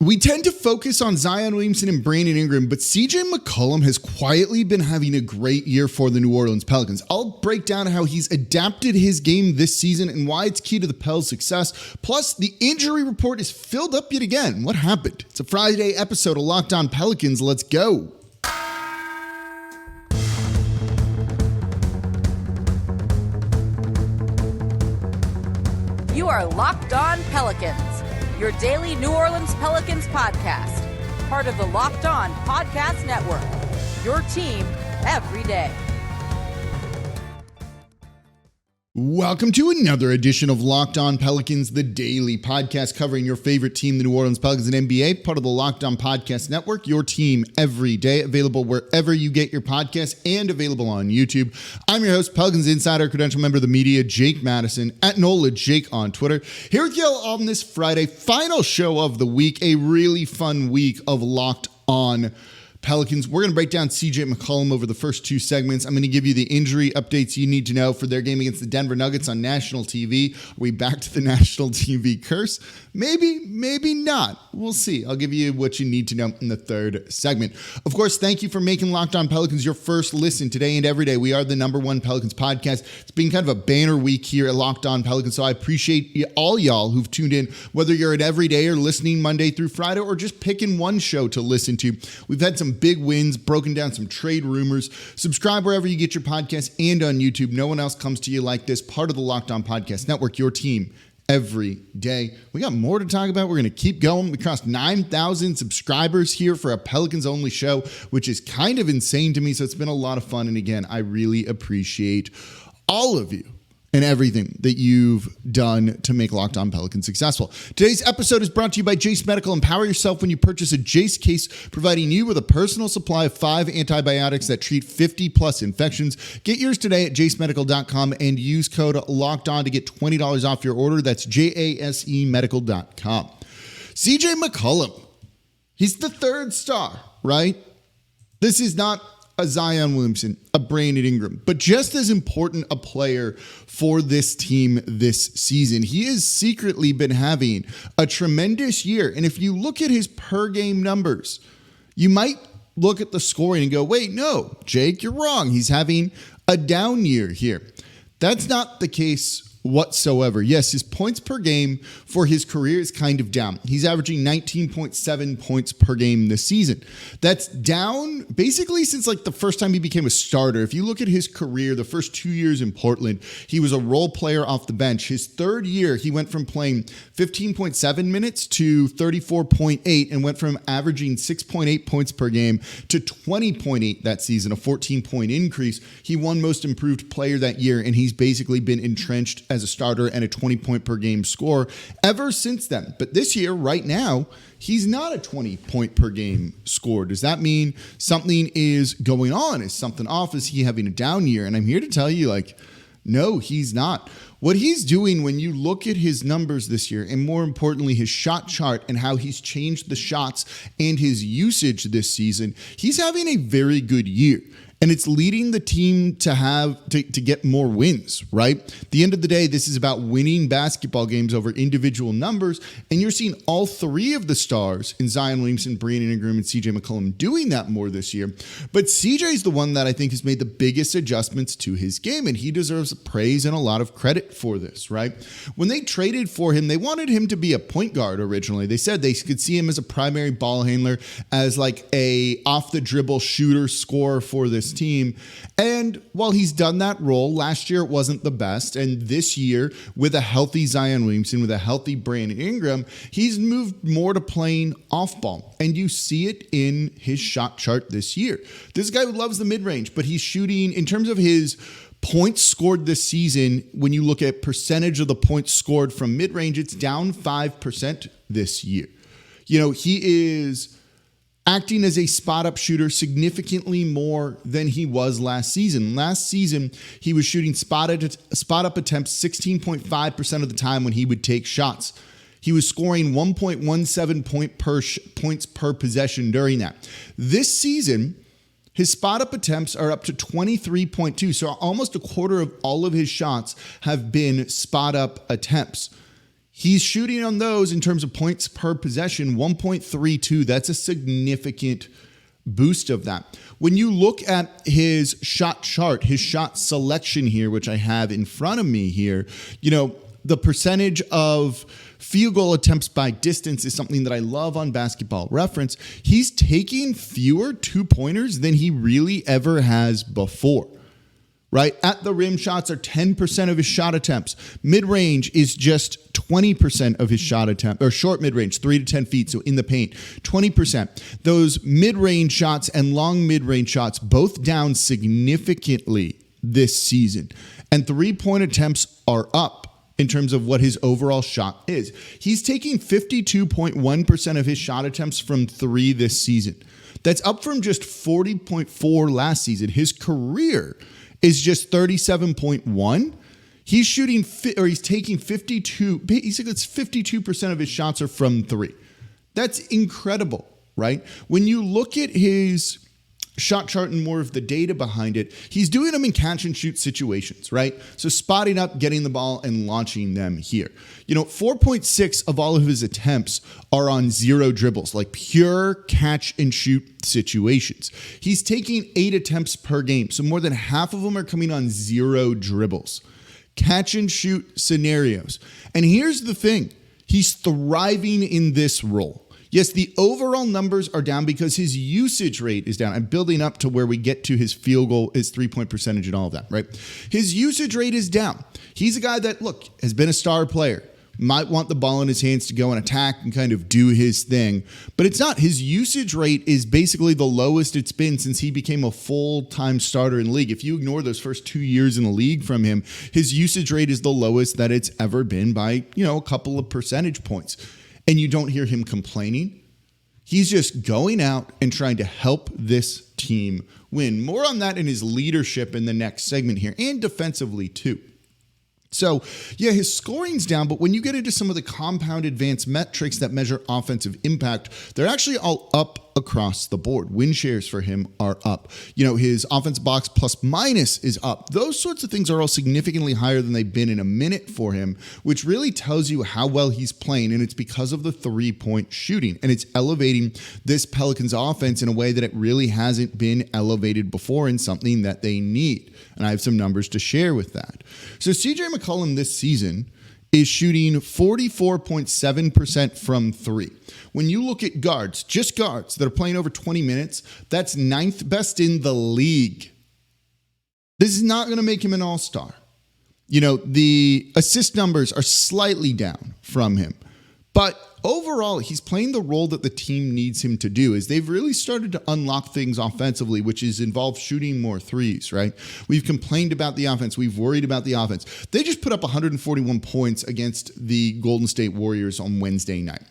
We tend to focus on Zion Williamson and Brandon Ingram, but CJ McCollum has quietly been having a great year for the New Orleans Pelicans. I'll break down how he's adapted his game this season and why it's key to the Pels' success. Plus, the injury report is filled up yet again. What happened? It's a Friday episode of Locked On Pelicans. Let's go. You are Locked On Pelicans, your daily New Orleans Pelicans podcast, part of the Locked On Podcast Network, your team every day. Welcome to another edition of Locked On Pelicans, the daily podcast covering your favorite team, the New Orleans Pelicans and NBA, part of the Locked On Podcast Network, your team every day, available wherever you get your podcasts and available on YouTube. I'm your host, Pelicans Insider, credential member of the media, Jake Madison, at NOLA Jake on Twitter. Here with you on this Friday, final show of the week, a really fun week of Locked On Pelicans. We're going to break down CJ McCollum over the first two segments. I'm going to give you the injury updates you need to know for their game against the Denver Nuggets on national TV. Are we back to the national TV curse? Maybe, maybe not. We'll see. I'll give you what you need to know in the third segment. Of course, thank you for making Locked On Pelicans your first listen today and every day. We are the #1 Pelicans podcast. It's been kind of a banner week here at Locked On Pelicans, so I appreciate all y'all who've tuned in, whether you're an everyday or listening Monday through Friday or just picking one show to listen to. We've had some big wins, broken down some trade rumors. Subscribe wherever you get your podcasts and on YouTube. No one else comes to you like this. Part of the Locked On Podcast Network, your team every day. We got more to talk about. We're going to keep going. We crossed 9,000 subscribers here for a Pelicans only show, which is kind of insane to me. So it's been a lot of fun. And again, I really appreciate all of you and everything that you've done to make Locked On Pelicans successful. Today's episode is brought to you by Jase Medical. Empower yourself when you purchase a Jase case, providing you with a personal supply of 5 antibiotics that treat 50+ infections. Get yours today at jasemedical.com and use code LOCKEDON to get $20 off your order. That's JASEmedical.com. CJ McCollum, he's the third star, right? This is not a Zion Williamson, a Brandon Ingram, but just as important a player for this team this season. He has secretly been having a tremendous year. And if you look at his per game numbers, you might look at the scoring and go, wait, no, Jake, you're wrong. He's having a down year here. That's not the case whatsoever. Yes, his points per game for his career is kind of down. He's averaging 19.7 points per game this season. That's down basically since like the first time he became a starter. If you look at his career, the first 2 years in Portland, he was a role player off the bench. His third year, he went from playing 15.7 minutes to 34.8 and went from averaging 6.8 points per game to 20.8 that season, a 14-point increase. He won most improved player that year, and he's basically been entrenched as a starter and a 20-point per game scorer ever since then. But this year, right now, he's not a 20-point per game scorer. Does that mean something is going on? Is something off? Is he having a down year? And I'm here to tell you, no, he's not. What he's doing when you look at his numbers this year, and more importantly, his shot chart and how he's changed the shots and his usage this season, he's having a very good year. And it's leading the team to get more wins, right? At the end of the day, this is about winning basketball games over individual numbers. And you're seeing all three of the stars in Zion Williamson, Brandon Ingram, and CJ McCollum doing that more this year. But CJ is the one that I think has made the biggest adjustments to his game. And he deserves praise and a lot of credit for this, right? When they traded for him, they wanted him to be a point guard originally. They said they could see him as a primary ball handler, as like a off the dribble shooter scorer for this team. And while he's done that role, last year it wasn't the best. And this year, with a healthy Zion Williamson, with a healthy Brandon Ingram, he's moved more to playing off ball. And you see it in his shot chart this year. This guy who loves the mid-range, but he's shooting, in terms of his points scored this season, when you look at percentage of the points scored from mid-range, it's down 5% this year. You know, he is acting as a spot-up shooter significantly more than he was last season. Last season, he was shooting spot-up attempts 16.5% of the time when he would take shots. He was scoring 1.17 points per possession during that. This season, his spot-up attempts are up to 23.2, so almost a quarter of all of his shots have been spot-up attempts. He's shooting on those in terms of points per possession, 1.32. That's a significant boost of that. When you look at his shot chart, his shot selection here, which I have in front of me here, the percentage of field goal attempts by distance is something that I love on Basketball Reference. He's taking fewer two-pointers than he really ever has before. Right? At the rim shots are 10% of his shot attempts. Mid-range is just 20% of his shot attempt, or short mid-range, 3 to 10 feet. So in the paint, 20%. Those mid-range shots and long mid-range shots both down significantly this season. And three-point attempts are up in terms of what his overall shot is. He's taking 52.1% of his shot attempts from three this season. That's up from just 40.4 last season. His career is just 37.1. He's shooting, he's taking 52. He's like, it's 52% of his shots are from three. That's incredible, right? When you look at his shot chart and more of the data behind it, he's doing them in catch and shoot situations, right? So spotting up, getting the ball, and launching them here. 4.6 of all of his attempts are on zero dribbles, like pure catch and shoot situations. He's taking 8 attempts per game, so more than half of them are coming on zero dribbles. Catch and shoot scenarios. And here's the thing. He's thriving in this role. Yes, the overall numbers are down because his usage rate is down. I'm building up to where we get to his field goal, his three-point percentage and all of that, right? His usage rate is down. He's a guy that, has been a star player. Might want the ball in his hands to go and attack and kind of do his thing. But it's not. His usage rate is basically the lowest it's been since he became a full-time starter in the league. If you ignore those first 2 years in the league from him, his usage rate is the lowest that it's ever been by, a couple of percentage points. And you don't hear him complaining. He's just going out and trying to help this team win. More on that in his leadership in the next segment here, and defensively too. So, his scoring's down, but when you get into some of the compound advanced metrics that measure offensive impact, they're actually all up across the board. Win shares for him are up. His offense box plus minus is up. Those sorts of things are all significantly higher than they've been in a minute for him, which really tells you how well he's playing, and it's because of the three-point shooting, and it's elevating this Pelicans offense in a way that it really hasn't been elevated before, and something that they need. And I have some numbers to share with that. So CJ McCollum this season is shooting 44.7% from three. When you look at guards, just guards that are playing over 20 minutes, that's 9th best in the league. This is not going to make him an all-star. The assist numbers are slightly down from him. But overall, he's playing the role that the team needs him to do, as they've really started to unlock things offensively, which is involved shooting more threes, right? We've complained about the offense. We've worried about the offense. They just put up 141 points against the Golden State Warriors on Wednesday night.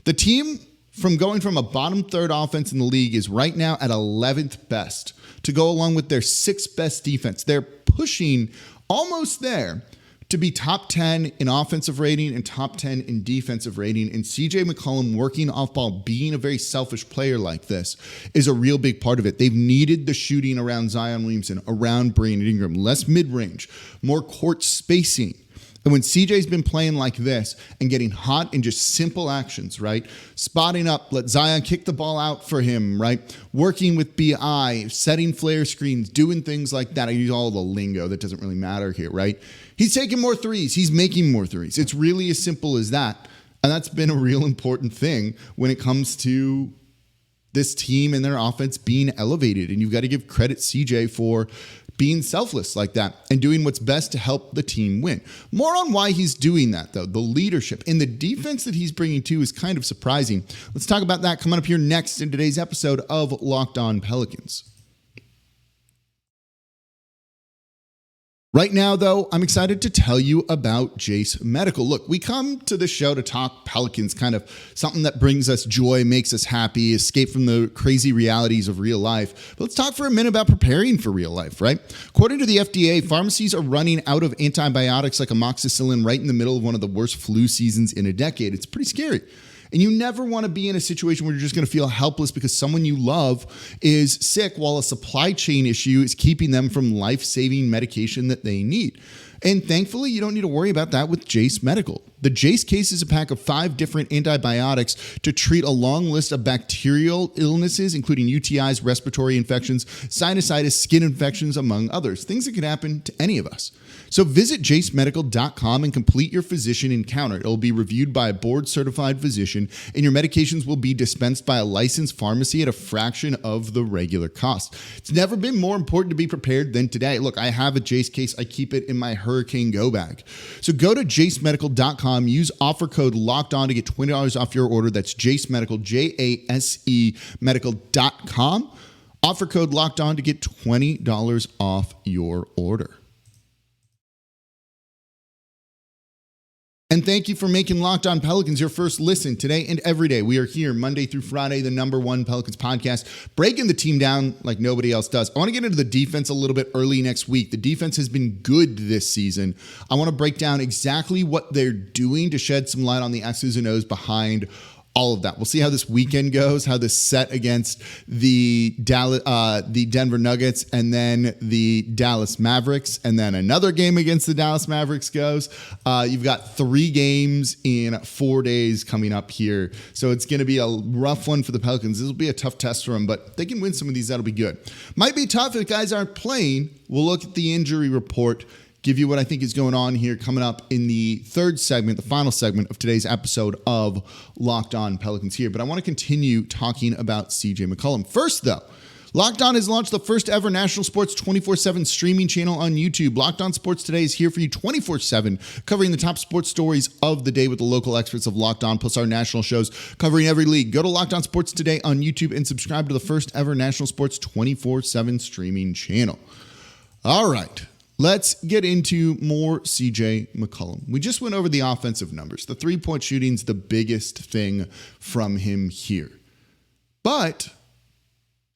The team, from going from a bottom third offense in the league, is right now at 11th best to go along with their 6th best defense. They're pushing almost there to be top 10 in offensive rating and top 10 in defensive rating. And CJ McCollum working off ball, being a very selfish player like this, is a real big part of it. They've needed the shooting around Zion Williamson, around Brandon Ingram, less mid-range, more court spacing. And when CJ's been playing like this and getting hot in just simple actions, right? Spotting up, let Zion kick the ball out for him, right? Working with BI, setting flare screens, doing things like that. I use all the lingo that doesn't really matter here, right? He's taking more threes. He's making more threes. It's really as simple as that. And that's been a real important thing when it comes to this team and their offense being elevated. And you've got to give credit CJ for being selfless like that and doing what's best to help the team win. More on why he's doing that, though. The leadership and the defense that he's bringing too is kind of surprising. Let's talk about that coming up here next in today's episode of Locked On Pelicans. Right now, though, I'm excited to tell you about Jase Medical. Look, we come to this show to talk Pelicans, kind of something that brings us joy, makes us happy, escape from the crazy realities of real life. But let's talk for a minute about preparing for real life, right? According to the FDA, pharmacies are running out of antibiotics like amoxicillin right in the middle of one of the worst flu seasons in a decade. It's pretty scary. And you never want to be in a situation where you're just going to feel helpless because someone you love is sick while a supply chain issue is keeping them from life-saving medication that they need. And thankfully, you don't need to worry about that with Jase Medical. The Jase case is a pack of 5 different antibiotics to treat a long list of bacterial illnesses, including UTIs, respiratory infections, sinusitis, skin infections, among others. Things that could happen to any of us. So visit JaceMedical.com and complete your physician encounter. It will be reviewed by a board-certified physician, and your medications will be dispensed by a licensed pharmacy at a fraction of the regular cost. It's never been more important to be prepared than today. Look, I have a Jase case. I keep it in my Hurricane Go bag. So go to JaceMedical.com, use offer code LOCKEDON to get $20 off your order. That's Jase Medical, Jase Medical.com. Offer code LOCKEDON to get $20 off your order. And thank you for making Locked On Pelicans your first listen today and every day. We are here Monday through Friday, the #1 Pelicans podcast, breaking the team down like nobody else does. I want to get into the defense a little bit early next week. The defense has been good this season. I want to break down exactly what they're doing to shed some light on the X's and O's behind all of that. We'll see how this weekend goes, how this set against the Denver Nuggets and then the Dallas Mavericks, and then another game against the Dallas Mavericks goes. You've got 3 games in 4 days coming up here. So it's going to be a rough one for the Pelicans. This will be a tough test for them, but they can win some of these. That'll be good. Might be tough if guys aren't playing. We'll look at the injury report, give you what I think is going on here coming up in the third segment, the final segment of today's episode of Locked On Pelicans here. But I want to continue talking about CJ McCollum. First, though, Locked On has launched the first ever national sports 24/7 streaming channel on YouTube. Locked On Sports Today is here for you 24/7, covering the top sports stories of the day with the local experts of Locked On, plus our national shows covering every league. Go to Locked On Sports Today on YouTube and subscribe to the first ever national sports 24/7 streaming channel. All right. Let's get into more CJ McCollum. We just went over the offensive numbers. The 3-point shooting's the biggest thing from him here. But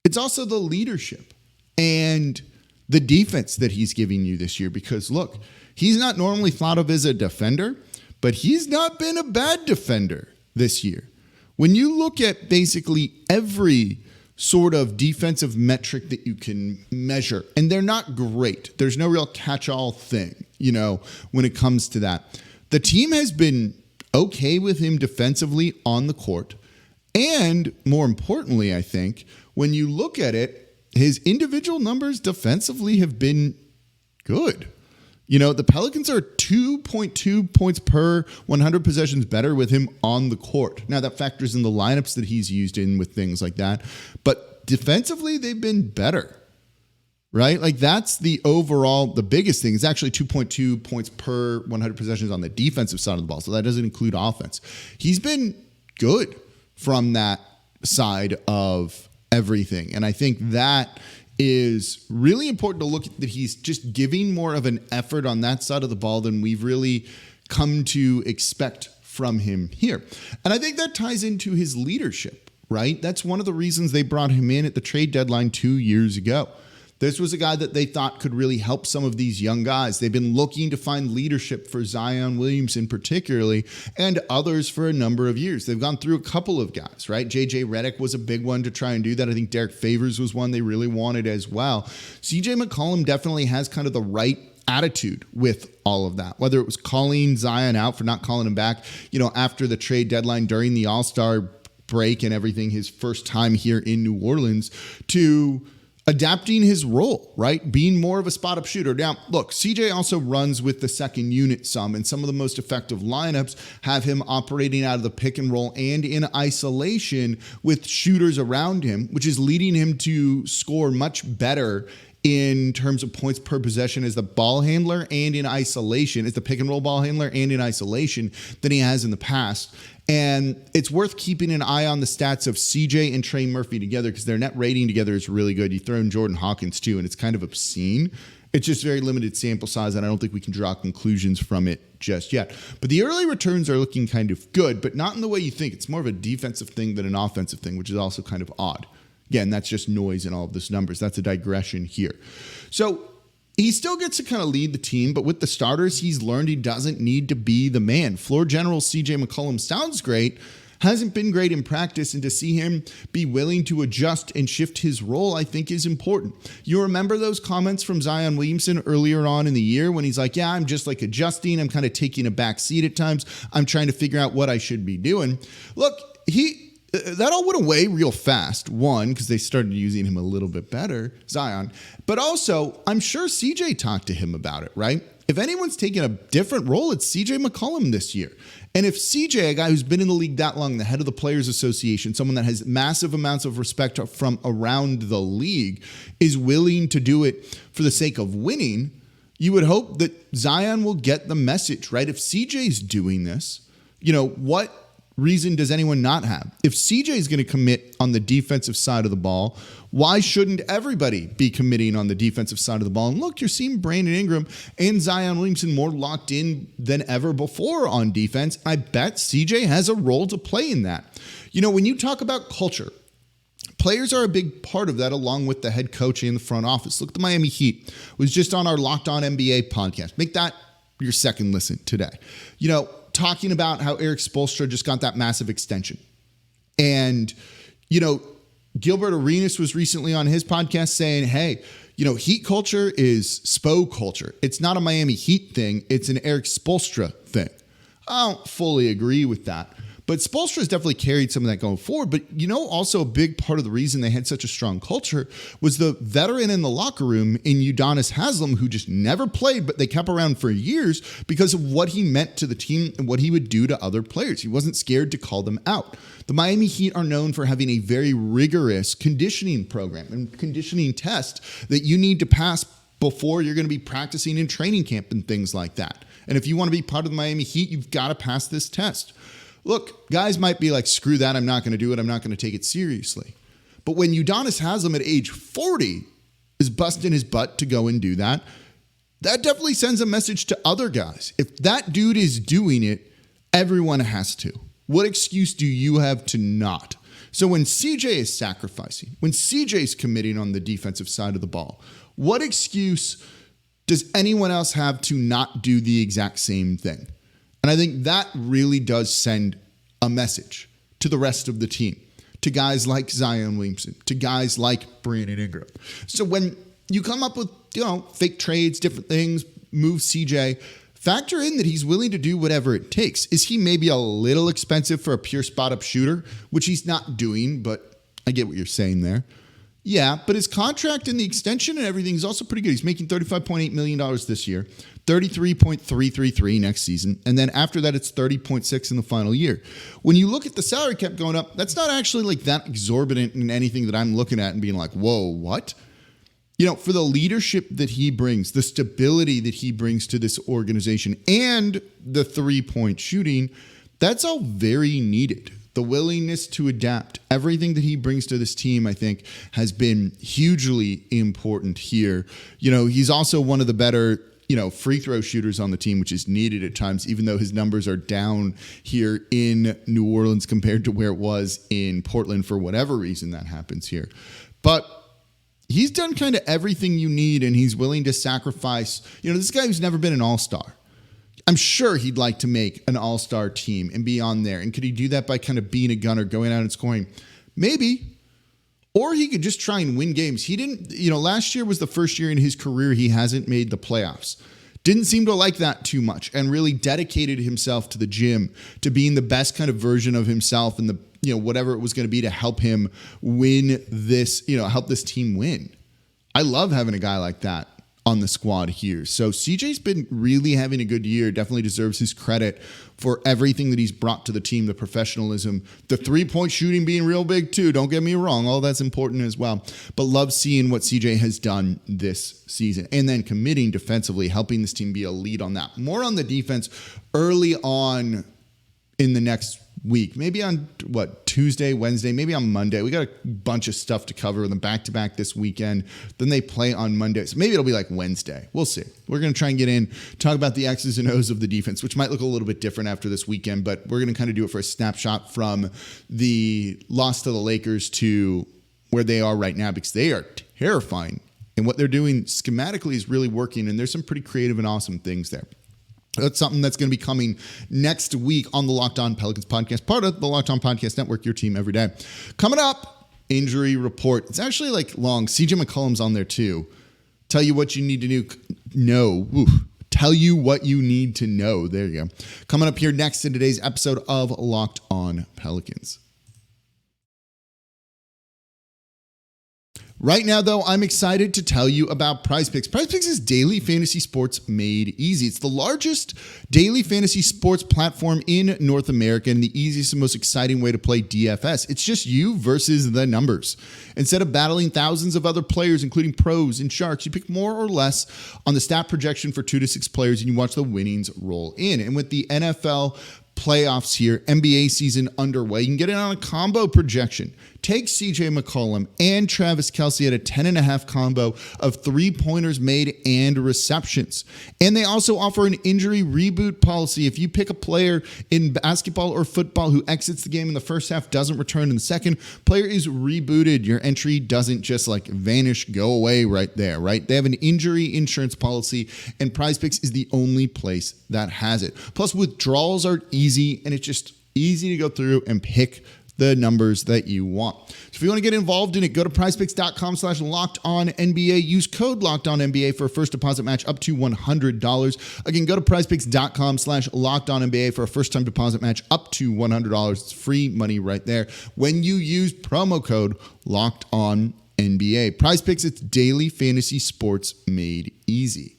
it's also the leadership and the defense that he's giving you this year. Because look, he's not normally thought of as a defender, but he's not been a bad defender this year. When you look at basically every sort of defensive metric that you can measure, and they're not great. There's no real catch-all thing, when it comes to that. The team has been okay with him defensively on the court. And more importantly, I think, when you look at it, his individual numbers defensively have been good. The Pelicans are 2.2 points per 100 possessions better with him on the court. Now, that factors in the lineups that he's used in with things like that. But defensively, they've been better, right? Like, that's the biggest thing. It's actually 2.2 points per 100 possessions on the defensive side of the ball. So that doesn't include offense. He's been good from that side of everything. And I think that is really important to look at, that he's just giving more of an effort on that side of the ball than we've really come to expect from him here. And I think that ties into his leadership, right? That's one of the reasons they brought him in at the trade deadline 2 years ago. This was a guy that they thought could really help some of these young guys. They've been looking to find leadership for Zion Williamson particularly, and others for a number of years. They've gone through a couple of guys, right? JJ Redick was a big one to try and do that. I think Derek Favors was one they really wanted as well. CJ McCollum definitely has kind of the right attitude with all of that, whether it was calling Zion out for not calling him back, after the trade deadline during the All-Star break and everything, his first time here in New Orleans, to adapting his role, right? Being more of a spot-up shooter. Now, look, CJ also runs with the second unit some, and some of the most effective lineups have him operating out of the pick and roll and in isolation with shooters around him, which is leading him to score much better in terms of points per possession as the ball handler and in isolation, as the pick and roll ball handler and in isolation than he has in the past. And it's worth keeping an eye on the stats of CJ and Trey Murphy together because their net rating together is really good. You throw in Jordan Hawkins too, and it's kind of obscene. It's just very limited sample size, and I don't think we can draw conclusions from it just yet. But the early returns are looking kind of good, but not in the way you think. It's more of a defensive thing than an offensive thing, which is also kind of odd. Again, that's just noise in all of this numbers. That's a digression here. So he still gets to kind of lead the team, but with the starters, he's learned he doesn't need to be the man. Floor general CJ McCollum sounds great. Hasn't been great in practice, and to see him be willing to adjust and shift his role, I think is important. You remember those comments from Zion Williamson earlier on in the year when he's like, yeah, I'm just like adjusting. I'm kind of taking a back seat at times. I'm trying to figure out what I should be doing. Look, that all went away real fast. One, because they started using him a little bit better, Zion. But also, I'm sure CJ talked to him about it, right? If anyone's taking a different role, it's CJ McCollum this year. And if CJ, a guy who's been in the league that long, the head of the Players Association, someone that has massive amounts of respect from around the league, is willing to do it for the sake of winning, you would hope that Zion will get the message, right? If CJ's doing this, what reason does anyone not have? If CJ is going to commit on the defensive side of the ball, why shouldn't everybody be committing on the defensive side of the ball? And look, you're seeing Brandon Ingram and Zion Williamson more locked in than ever before on defense. I bet CJ has a role to play in that. When you talk about culture, players are a big part of that, along with the head coach and the front office. Look, the Miami Heat was just on our Locked On NBA podcast. Make that your second listen today. Talking about how Eric Spoelstra just got that massive extension. And, Gilbert Arenas was recently on his podcast saying, hey, Heat culture is SPO culture. It's not a Miami Heat thing. It's an Eric Spoelstra thing. I don't fully agree with that. But Spoelstra has definitely carried some of that going forward. But, also a big part of the reason they had such a strong culture was the veteran in the locker room in Udonis Haslem, who just never played, but they kept around for years because of what he meant to the team and what he would do to other players. He wasn't scared to call them out. The Miami Heat are known for having a very rigorous conditioning program and conditioning test that you need to pass before you're going to be practicing in training camp and things like that. And if you want to be part of the Miami Heat, you've got to pass this test. Look, guys might be like, screw that, I'm not going to do it, I'm not going to take it seriously. But when Udonis Haslem at age 40 is busting his butt to go and do that, that definitely sends a message to other guys. If that dude is doing it, everyone has to. What excuse do you have to not? So when CJ is sacrificing, when CJ is committing on the defensive side of the ball, what excuse does anyone else have to not do the exact same thing? And I think that really does send a message to the rest of the team, to guys like Zion Williamson, to guys like Brandon Ingram. So when you come up with, fake trades, different things, move CJ, factor in that he's willing to do whatever it takes. Is he maybe a little expensive for a pure spot-up shooter, which he's not doing, but I get what you're saying there. Yeah, but his contract and the extension and everything is also pretty good. He's making $35.8 million this year, $33.333 next season, and then after that, it's $30.6 in the final year. When you look at the salary cap going up, that's not actually like that exorbitant in anything that I'm looking at and being like, whoa, what? For the leadership that he brings, the stability that he brings to this organization, and the three-point shooting, that's all very needed. The willingness to adapt, everything that he brings to this team, I think, has been hugely important here. He's also one of the better, free throw shooters on the team, which is needed at times, even though his numbers are down here in New Orleans compared to where it was in Portland for whatever reason that happens here. But he's done kind of everything you need, and he's willing to sacrifice. This guy who's never been an all-star. I'm sure he'd like to make an all-star team and be on there. And could he do that by kind of being a gunner, going out and scoring? Maybe. Or he could just try and win games. He didn't, last year was the first year in his career he hasn't made the playoffs. Didn't seem to like that too much and really dedicated himself to the gym, to being the best kind of version of himself and whatever it was going to be to help him win this, help this team win. I love having a guy like that on the squad here. So CJ's been really having a good year, definitely deserves his credit for everything that he's brought to the team, the professionalism, the three-point shooting being real big too. Don't get me wrong. All that's important as well. But love seeing what CJ has done this season and then committing defensively, helping this team be a lead on that. More on the defense early on in the next week, maybe on Tuesday, Wednesday, maybe on Monday. We got a bunch of stuff to cover with them back-to-back this weekend. Then they play on Monday. So maybe it'll be like Wednesday. We'll see. We're going to try and get in, talk about the X's and O's of the defense, which might look a little bit different after this weekend, but we're going to kind of do it for a snapshot from the loss to the Lakers to where they are right now, because they are terrifying. And what they're doing schematically is really working, and there's some pretty creative and awesome things there. That's something that's going to be coming next week on the Locked On Pelicans podcast, part of the Locked On Podcast Network, your team every day. Coming up, injury report. It's actually like long. CJ McCollum's on there too. Tell you what you need to know. Tell you what you need to know. There you go. Coming up here next in today's episode of Locked On Pelicans. Right now, though, I'm excited to tell you about PrizePicks. PrizePicks is daily fantasy sports made easy. It's the largest daily fantasy sports platform in North America and the easiest and most exciting way to play DFS. It's just you versus the numbers. Instead of battling thousands of other players, including pros and sharks, you pick more or less on the stat projection for 2 to 6 players and you watch the winnings roll in. And with the NFL playoffs here, NBA season underway, you can get it on a combo projection. Take CJ McCollum and Travis Kelce at a 10.5 combo of 3-pointers made and receptions. And they also offer an injury reboot policy. If you pick a player in basketball or football who exits the game in the first half, doesn't return in the second, player is rebooted. Your entry doesn't just like vanish, go away right there, right? They have an injury insurance policy, and PrizePicks is the only place that has it. Plus, withdrawals are easy, and it's just easy to go through and pick the numbers that you want. So if you want to get involved in it, go to prizepicks.com/lockedonnba. Use code LOCKEDONNBA for a first deposit match up to $100. Again, go to prizepicks.com/lockedonnba for a first time deposit match up to $100. It's free money right there when you use promo code LOCKEDONNBA. PrizePicks, it's daily fantasy sports made easy.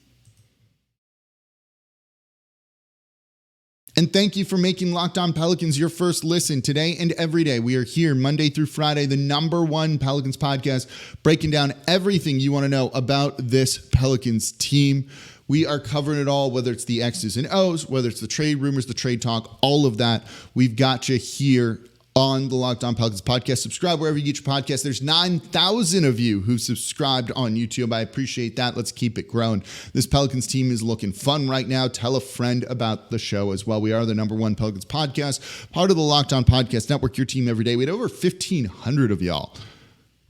And thank you for making Locked On Pelicans your first listen today and every day. We are here Monday through Friday, the #1 Pelicans podcast, breaking down everything you want to know about this Pelicans team. We are covering it all, whether it's the X's and O's, whether it's the trade rumors, the trade talk, all of that. We've got you here on the Locked On Pelicans podcast. Subscribe wherever you get your podcast. There's 9,000 of you who subscribed on YouTube. I appreciate that. Let's keep it growing. This Pelicans team is looking fun right now. Tell a friend about the show as well. We are the #1 Pelicans podcast, part of the Locked On Podcast Network, your team every day. We had over 1,500 of y'all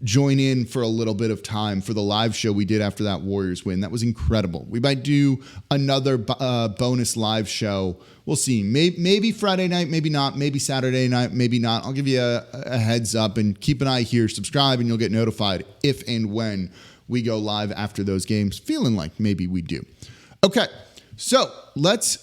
join in for a little bit of time for the live show we did after that Warriors win. That was incredible. We might do another bonus live show. We'll see. Maybe Friday night, maybe not. Maybe Saturday night, maybe not. I'll give you a heads up, and keep an eye here. Subscribe and you'll get notified if and when we go live after those games. Feeling like maybe we do. Okay, so let's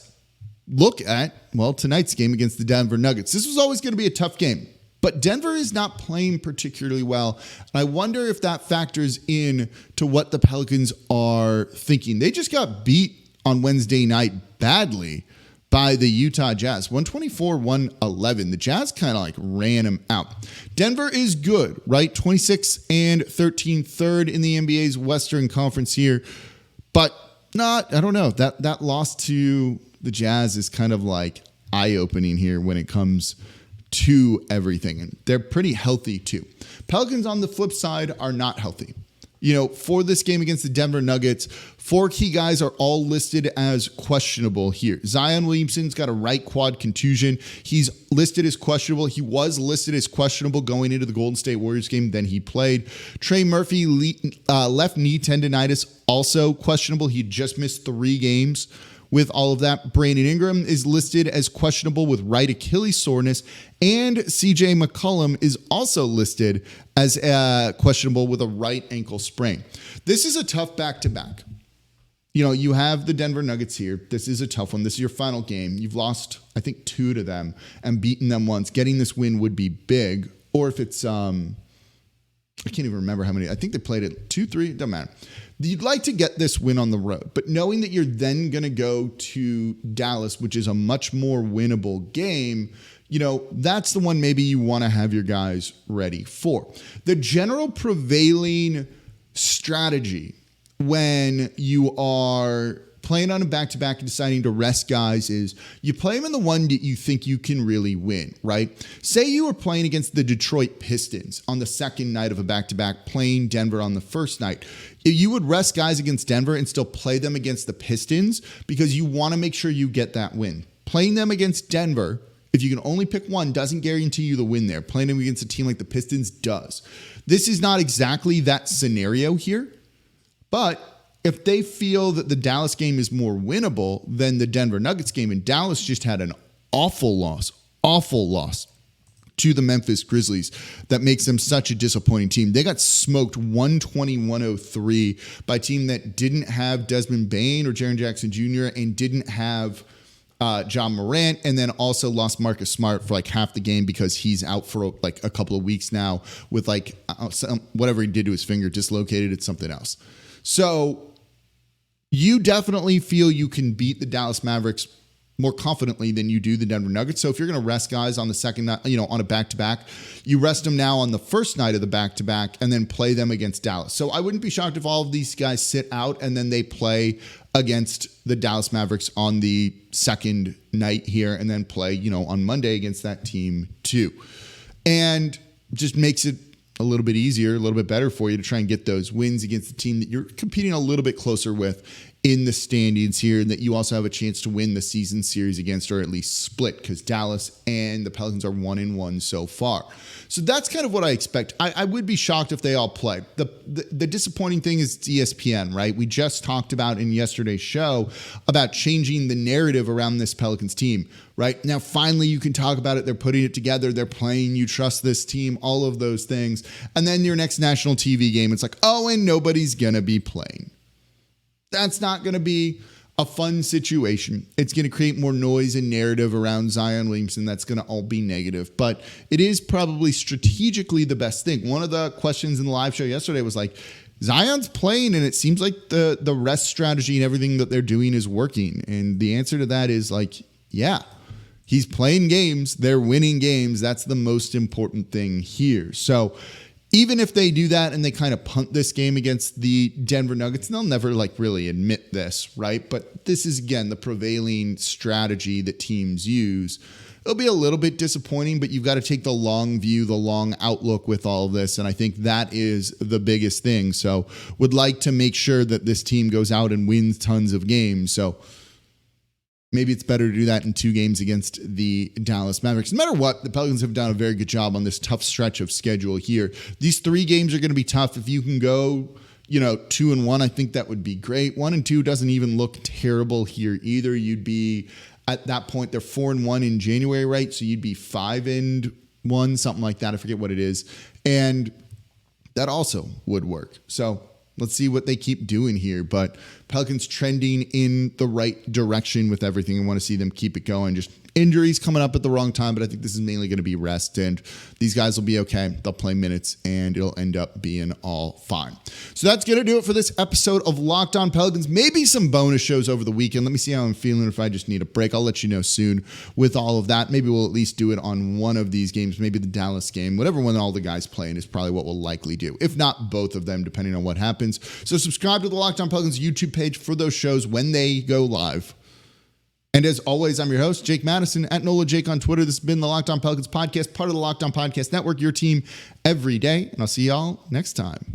look at, tonight's game against the Denver Nuggets. This was always going to be a tough game. But Denver is not playing particularly well. And I wonder if that factors in to what the Pelicans are thinking. They just got beat on Wednesday night badly by the Utah Jazz, 124-111. The Jazz kind of like ran them out. Denver is good, right? 26-13, third in the NBA's Western Conference here. But I don't know. That loss to the Jazz is kind of like eye-opening here when it comes to everything. And they're pretty healthy too. Pelicans on the flip side are not healthy. For this game against the Denver Nuggets, 4 key guys are all listed as questionable here. Zion Williamson's got a right quad contusion. He's listed as questionable. He was listed as questionable going into the Golden State Warriors game. Then he played. Trey Murphy, left knee tendonitis, also questionable. He just missed 3 games with all of that. Brandon Ingram is listed as questionable with right Achilles soreness, and CJ McCollum is also listed as questionable with a right ankle sprain. This is a tough back-to-back. You have the Denver Nuggets here. This is a tough one. This is your final game. You've lost, I think, 2 to them and beaten them once. Getting this win would be big. Or if it's, I can't even remember how many. I think they played it 2, 3, doesn't matter. You'd like to get this win on the road, but knowing that you're then going to go to Dallas, which is a much more winnable game, that's the one maybe you want to have your guys ready for. The general prevailing strategy when you are playing on a back-to-back and deciding to rest guys is you play them in the one that you think you can really win, right? Say you were playing against the Detroit Pistons on the second night of a back-to-back, playing Denver on the first night. You would rest guys against Denver and still play them against the Pistons because you want to make sure you get that win. Playing them against Denver, if you can only pick one, doesn't guarantee you the win there. Playing them against a team like the Pistons does. This is not exactly that scenario here, but if they feel that the Dallas game is more winnable than the Denver Nuggets game, and Dallas just had an awful loss to the Memphis Grizzlies that makes them such a disappointing team. They got smoked 120-103 by a team that didn't have Desmond Bane or Jaren Jackson Jr. and didn't have John Morant, and then also lost Marcus Smart for like half the game because he's out for like a couple of weeks now with like whatever he did to his finger dislocated. It's something else. So you definitely feel you can beat the Dallas Mavericks more confidently than you do the Denver Nuggets. So if you're going to rest guys on the second night, on a back-to-back, you rest them now on the first night of the back-to-back and then play them against Dallas. So I wouldn't be shocked if all of these guys sit out and then they play against the Dallas Mavericks on the second night here and then play, on Monday against that team too. And just makes it a little bit easier, a little bit better for you to try and get those wins against the team that you're competing a little bit closer with in the standings here, and that you also have a chance to win the season series against, or at least split, because Dallas and the Pelicans are 1-1 so far. So that's kind of what I expect. I would be shocked if they all play. The disappointing thing is it's ESPN, right? We just talked about in yesterday's show about changing the narrative around this Pelicans team, right? Now, finally, you can talk about it. They're putting it together. They're playing. You trust this team, all of those things. And then your next national TV game, it's like, oh, and nobody's going to be playing. That's not going to be a fun situation. It's going to create more noise and narrative around Zion Williamson. That's going to all be negative, but it is probably strategically the best thing. One of the questions in the live show yesterday was like, Zion's playing and it seems like the rest strategy and everything that they're doing is working. And the answer to that is like, yeah, he's playing games. They're winning games. That's the most important thing here. So even if they do that and they kind of punt this game against the Denver Nuggets, and they'll never like really admit this, right? But this is, again, the prevailing strategy that teams use. It'll be a little bit disappointing, but you've got to take the long view, the long outlook with all of this. And I think that is the biggest thing. So would like to make sure that this team goes out and wins tons of games. So maybe it's better to do that in 2 games against the Dallas Mavericks. No matter what, the Pelicans have done a very good job on this tough stretch of schedule here. These 3 games are going to be tough. If you can go, 2-1, I think that would be great. 1-2 doesn't even look terrible here either. You'd be, at that point, they're 4-1 in January, right? So you'd be 5-1, something like that. I forget what it is. And that also would work. So let's see what they keep doing here. But Pelicans trending in the right direction with everything. I want to see them keep it going. Just injuries coming up at the wrong time, but I think this is mainly going to be rest, and these guys will be okay. They'll play minutes, and it'll end up being all fine. So that's going to do it for this episode of Locked On Pelicans. Maybe some bonus shows over the weekend. Let me see how I'm feeling. If I just need a break, I'll let you know soon with all of that. Maybe we'll at least do it on one of these games, maybe the Dallas game. Whatever one all the guys playing is probably what we'll likely do, if not both of them, depending on what happens. So subscribe to the Locked On Pelicans YouTube page for those shows when they go live. And as always, I'm your host, Jake Madison, at NOLA Jake on Twitter. This has been the Locked On Pelicans podcast, part of the Locked On Podcast Network, your team every day. And I'll see y'all next time.